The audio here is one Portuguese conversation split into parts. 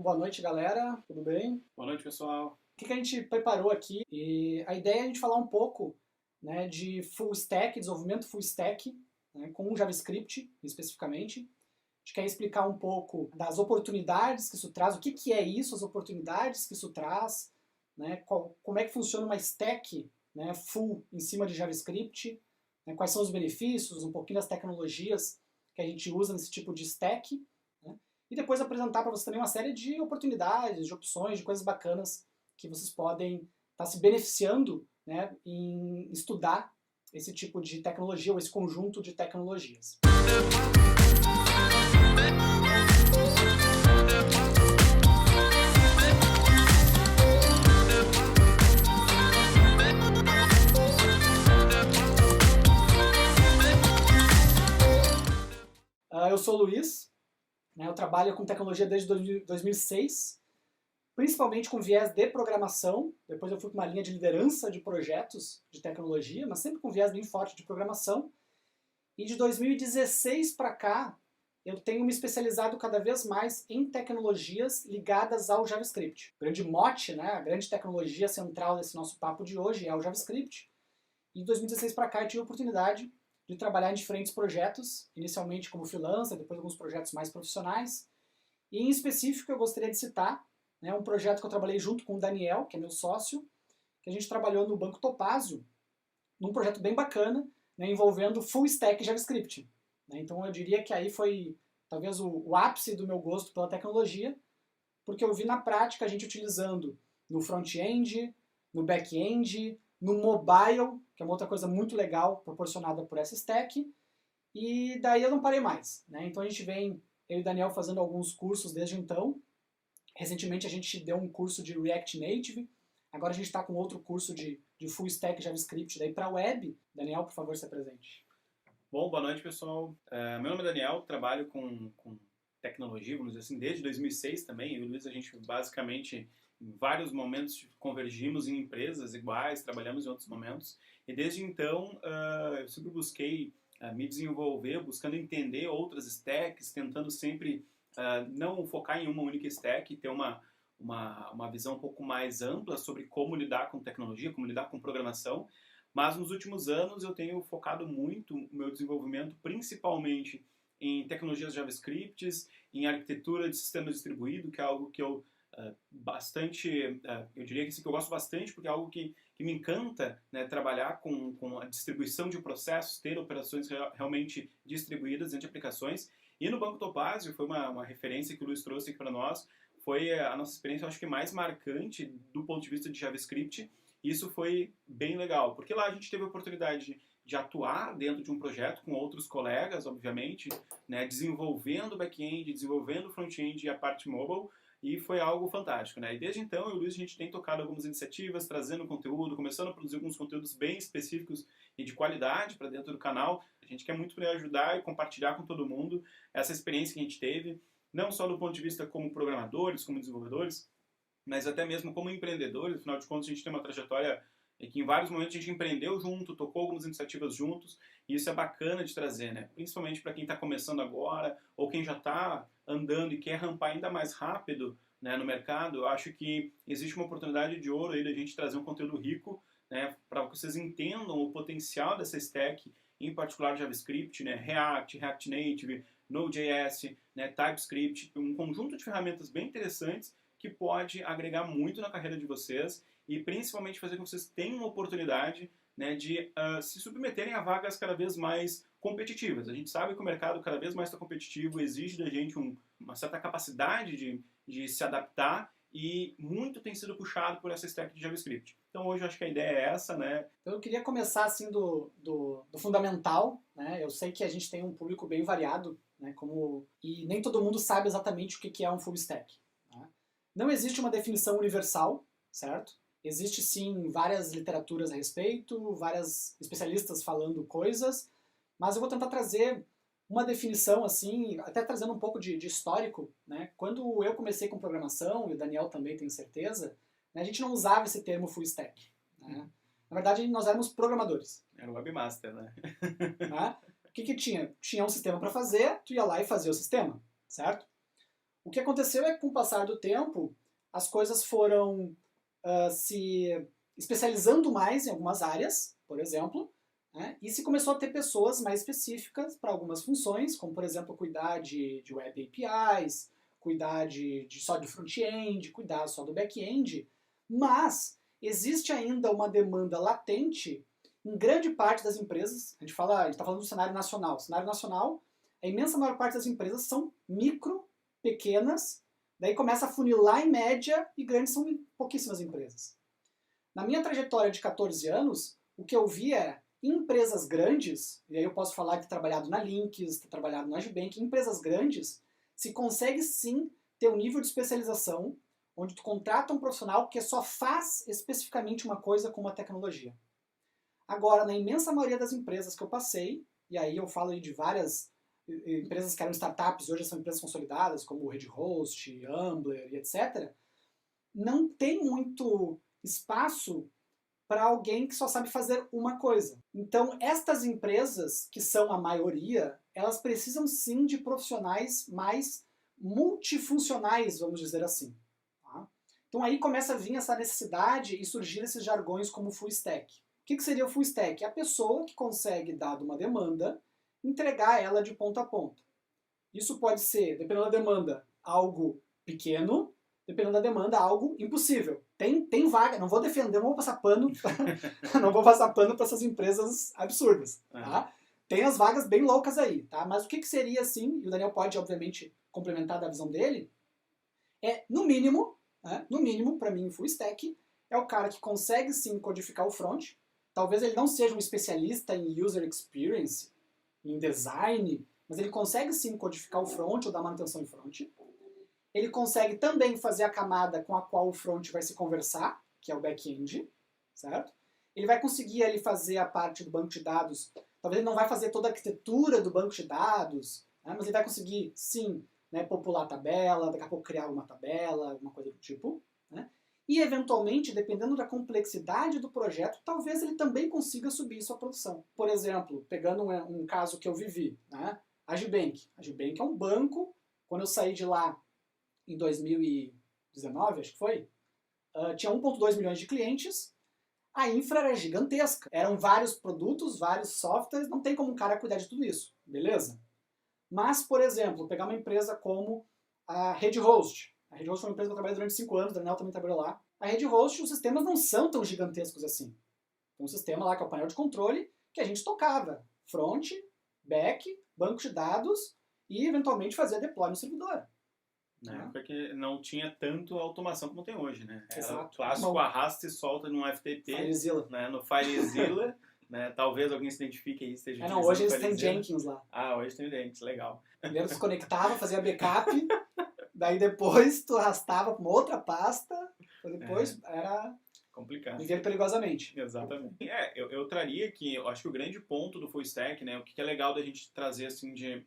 Boa noite, galera. Tudo bem? Boa noite, pessoal. O que a gente preparou aqui? E a ideia é a gente falar um pouco, né, de full stack, desenvolvimento full stack, né, com JavaScript especificamente. A gente quer explicar um pouco das oportunidades que isso traz, o que é isso, as oportunidades que isso traz, né, como é que funciona uma stack, né, full em cima de JavaScript, né, quais são os benefícios, um pouquinho das tecnologias que a gente usa nesse tipo de stack, né, e depois apresentar para vocês também uma série de oportunidades, de opções, de coisas bacanas que vocês podem estar se beneficiando, né, em estudar esse tipo de tecnologia ou esse conjunto de tecnologias. Eu sou o Luiz, né, eu trabalho com tecnologia desde 2006, principalmente com viés de programação. Depois eu fui para uma linha de liderança de projetos de tecnologia, mas sempre com viés bem forte de programação. E de 2016 para cá, eu tenho me especializado cada vez mais em tecnologias ligadas ao JavaScript. O grande mote, né, a grande tecnologia central desse nosso papo de hoje é o JavaScript. E de 2016 para cá eu tive a oportunidade de trabalhar em diferentes projetos, inicialmente como freelancer, depois alguns projetos mais profissionais. E em específico eu gostaria de citar, né, um projeto que eu trabalhei junto com o Daniel, que é meu sócio, que a gente trabalhou no Banco Topázio, num projeto bem bacana, né, envolvendo full stack JavaScript. Né? Então eu diria que aí foi talvez o ápice do meu gosto pela tecnologia, porque eu vi na prática a gente utilizando no front-end, no back-end, no mobile, que é uma outra coisa muito legal proporcionada por essa stack, e daí eu não parei mais. Né? Então a gente vem, eu e o Daniel, fazendo alguns cursos desde então. Recentemente a gente deu um curso de React Native, agora a gente está com outro curso de Full Stack JavaScript daí para web. Daniel, por favor, se apresente. Bom, boa noite, pessoal. Meu nome é Daniel, trabalho com tecnologia, vamos dizer assim, desde 2006 também. Eu e o Luiz, a gente basicamente, em vários momentos, convergimos em empresas iguais, trabalhamos em outros momentos. E desde então, eu sempre busquei me desenvolver, buscando entender outras stacks, tentando sempre não focar em uma única stack, ter uma visão um pouco mais ampla sobre como lidar com tecnologia, como lidar com programação. Mas nos últimos anos eu tenho focado muito o meu desenvolvimento principalmente em tecnologias JavaScript, em arquitetura de sistema distribuído, que é algo que eu eu diria que eu gosto bastante, porque é algo que me encanta, né, trabalhar com a distribuição de processos, ter operações realmente distribuídas entre aplicações. E no Banco Topázio foi uma referência que o Luiz trouxe aqui para nós, foi a nossa experiência, eu acho que mais marcante do ponto de vista de JavaScript. Isso foi bem legal, porque lá a gente teve a oportunidade de atuar dentro de um projeto com outros colegas, obviamente, né, desenvolvendo o back-end, desenvolvendo o front-end e a parte mobile, e foi algo fantástico, né? E desde então, eu e o Luiz, a gente tem tocado algumas iniciativas, trazendo conteúdo, começando a produzir alguns conteúdos bem específicos e de qualidade para dentro do canal. A gente quer muito ajudar e compartilhar com todo mundo essa experiência que a gente teve, não só do ponto de vista como programadores, como desenvolvedores, mas até mesmo como empreendedores. Afinal de contas, a gente tem uma trajetória em que em vários momentos a gente empreendeu junto, tocou algumas iniciativas juntos, e isso é bacana de trazer, né? Principalmente para quem está começando agora, ou quem já está andando e quer rampar ainda mais rápido, né, no mercado. Eu acho que existe uma oportunidade de ouro aí da gente trazer um conteúdo rico, né, para que vocês entendam o potencial dessa stack, em particular JavaScript, né, React, React Native, Node.js, né, TypeScript, um conjunto de ferramentas bem interessantes que pode agregar muito na carreira de vocês e principalmente fazer com que vocês tenham uma oportunidade, né, de se submeterem a vagas cada vez mais competitivas. A gente sabe que o mercado cada vez mais está competitivo, exige da gente uma certa capacidade de se adaptar, e muito tem sido puxado por essa stack de JavaScript. Então hoje eu acho que a ideia é essa, né? Eu queria começar assim do fundamental, né? Eu sei que a gente tem um público bem variado, né? E nem todo mundo sabe exatamente o que é um full stack. Né? Não existe uma definição universal, certo? Existe sim várias literaturas a respeito, várias especialistas falando coisas, mas eu vou tentar trazer uma definição assim, até trazendo um pouco de histórico, né? Quando eu comecei com programação, e o Daniel também tenho certeza, né, a gente não usava esse termo full stack. Né? Na verdade, nós éramos programadores. Era o webmaster, né? Né? O que tinha? Tinha um sistema para fazer, tu ia lá e fazia o sistema, certo? O que aconteceu é que com o passar do tempo, as coisas foram se especializando mais em algumas áreas, por exemplo, né? E se começou a ter pessoas mais específicas para algumas funções, como por exemplo cuidar de web APIs, cuidar só de front-end, cuidar só do back-end, mas existe ainda uma demanda latente em grande parte das empresas. A gente está falando do cenário nacional. O cenário nacional, a imensa maior parte das empresas são micro, pequenas, daí começa a funilar em média e grandes são pouquíssimas empresas. Na minha trajetória de 14 anos, o que eu vi é empresas grandes, e aí eu posso falar de ter trabalhado na Lynx, ter trabalhado na Agibank, empresas grandes, se consegue sim ter um nível de especialização onde tu contrata um profissional que só faz especificamente uma coisa com uma tecnologia. Agora, na imensa maioria das empresas que eu passei, e aí eu falo aí de várias empresas que eram startups, hoje são empresas consolidadas, como o Redhost, Ambler e etc., não tem muito espaço para alguém que só sabe fazer uma coisa. Então, estas empresas, que são a maioria, elas precisam sim de profissionais mais multifuncionais, vamos dizer assim. Tá? Então aí começa a vir essa necessidade e surgir esses jargões como full stack. O que seria o full stack? É a pessoa que consegue, dado uma demanda, entregar ela de ponta a ponta. Isso pode ser, dependendo da demanda, algo pequeno, dependendo da demanda, algo impossível. Tem vaga, não vou defender, não vou passar pano, não vou passar pano para essas empresas absurdas, tá? Tem as vagas bem loucas aí, tá? Mas o que seria assim, e o Daniel pode, obviamente, complementar da visão dele, é, no mínimo, para mim, o full stack é o cara que consegue sim codificar o front. Talvez ele não seja um especialista em user experience, em design, mas ele consegue sim codificar o front ou dar manutenção em front. Ele consegue também fazer a camada com a qual o front vai se conversar, que é o back-end, certo? Ele vai conseguir ali fazer a parte do banco de dados. Talvez ele não vai fazer toda a arquitetura do banco de dados, né? Mas ele vai conseguir, sim, né, popular a tabela, daqui a pouco criar uma tabela, alguma coisa do tipo, né? E, eventualmente, dependendo da complexidade do projeto, talvez ele também consiga subir isso à produção. Por exemplo, pegando um caso que eu vivi, né? A Agibank. A Agibank é um banco. Quando eu saí de lá em 2019, acho que foi, tinha 1,2 milhões de clientes, a infra era gigantesca. Eram vários produtos, vários softwares, não tem como um cara cuidar de tudo isso, beleza? Mas, por exemplo, pegar uma empresa como a Redhost. A Redhost foi uma empresa que eu trabalhei durante 5 anos, o Daniel também trabalhou lá. A Redhost, os sistemas não são tão gigantescos assim. Tem um sistema lá que é o painel de controle, que a gente tocava front, back, banco de dados e, eventualmente, fazia deploy no servidor. Na época que não tinha tanto automação como tem hoje, né? Era Exato. o clássico arrasta e solta num FTP, FileZilla. né? No FileZilla, né? Talvez alguém se identifique aí, esteja não, hoje eles têm Jenkins lá. Ah, hoje tem Jenkins, legal. Primeiro tu se conectava, fazia backup, daí depois tu arrastava para uma outra pasta, depois era complicado. viver perigosamente. Exatamente. Eu traria que, eu acho que o grande ponto do full stack, né? O que é legal da gente trazer assim de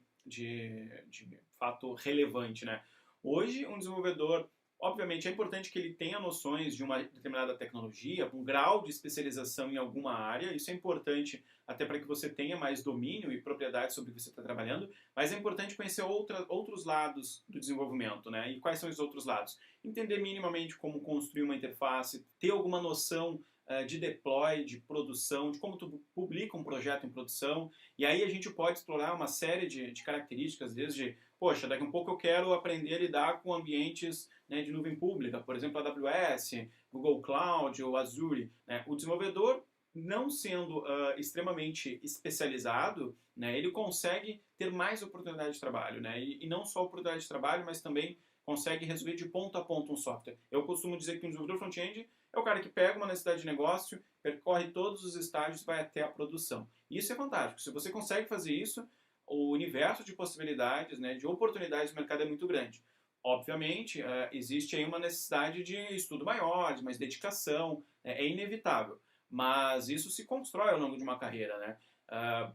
fato relevante, né? Hoje, um desenvolvedor, obviamente, é importante que ele tenha noções de uma determinada tecnologia, um grau de especialização em alguma área. Isso é importante até para que você tenha mais domínio e propriedade sobre o que você está trabalhando, mas é importante conhecer outros lados do desenvolvimento, né? E quais são os outros lados? Entender minimamente como construir uma interface, ter alguma noção de deploy, de produção, de como tu publica um projeto em produção, e aí a gente pode explorar uma série de características, desde, poxa, daqui a um pouco eu quero aprender a lidar com ambientes, né, de nuvem pública, por exemplo, AWS, Google Cloud ou Azure, né? O desenvolvedor, não sendo extremamente especializado, né, ele consegue ter mais oportunidade de trabalho, né? E não só oportunidade de trabalho, mas também consegue resolver de ponta a ponta um software. Eu costumo dizer que um desenvolvedor front-end é o cara que pega uma necessidade de negócio, percorre todos os estágios e vai até a produção. E isso é fantástico. Se você consegue fazer isso, o universo de possibilidades, né, de oportunidades do mercado é muito grande. Obviamente, existe aí uma necessidade de estudo maior, de mais dedicação, é inevitável. Mas isso se constrói ao longo de uma carreira, né?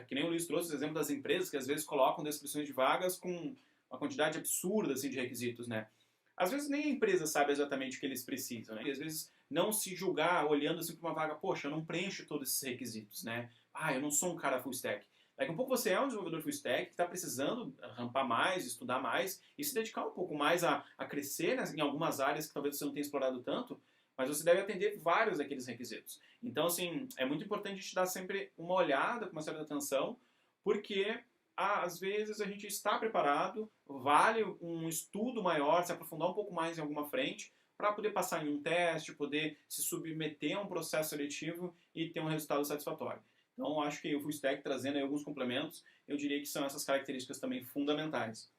Que nem o Luiz trouxe o exemplo das empresas que às vezes colocam descrições de vagas com uma quantidade absurda assim, de requisitos, né? Às vezes nem a empresa sabe exatamente o que eles precisam, né? E às vezes não se julgar olhando assim para uma vaga, poxa, eu não preencho todos esses requisitos, né? Eu não sou um cara full stack. Daqui a pouco você é um desenvolvedor full stack que está precisando rampar mais, estudar mais e se dedicar um pouco mais a crescer, né, em algumas áreas que talvez você não tenha explorado tanto, mas você deve atender vários daqueles requisitos. Então, assim, é muito importante a gente dar sempre uma olhada com uma certa atenção, porque às vezes a gente está preparado, vale um estudo maior, se aprofundar um pouco mais em alguma frente, para poder passar em um teste, poder se submeter a um processo seletivo e ter um resultado satisfatório. Então, acho que o full stack, trazendo aí alguns complementos, eu diria que são essas características também fundamentais.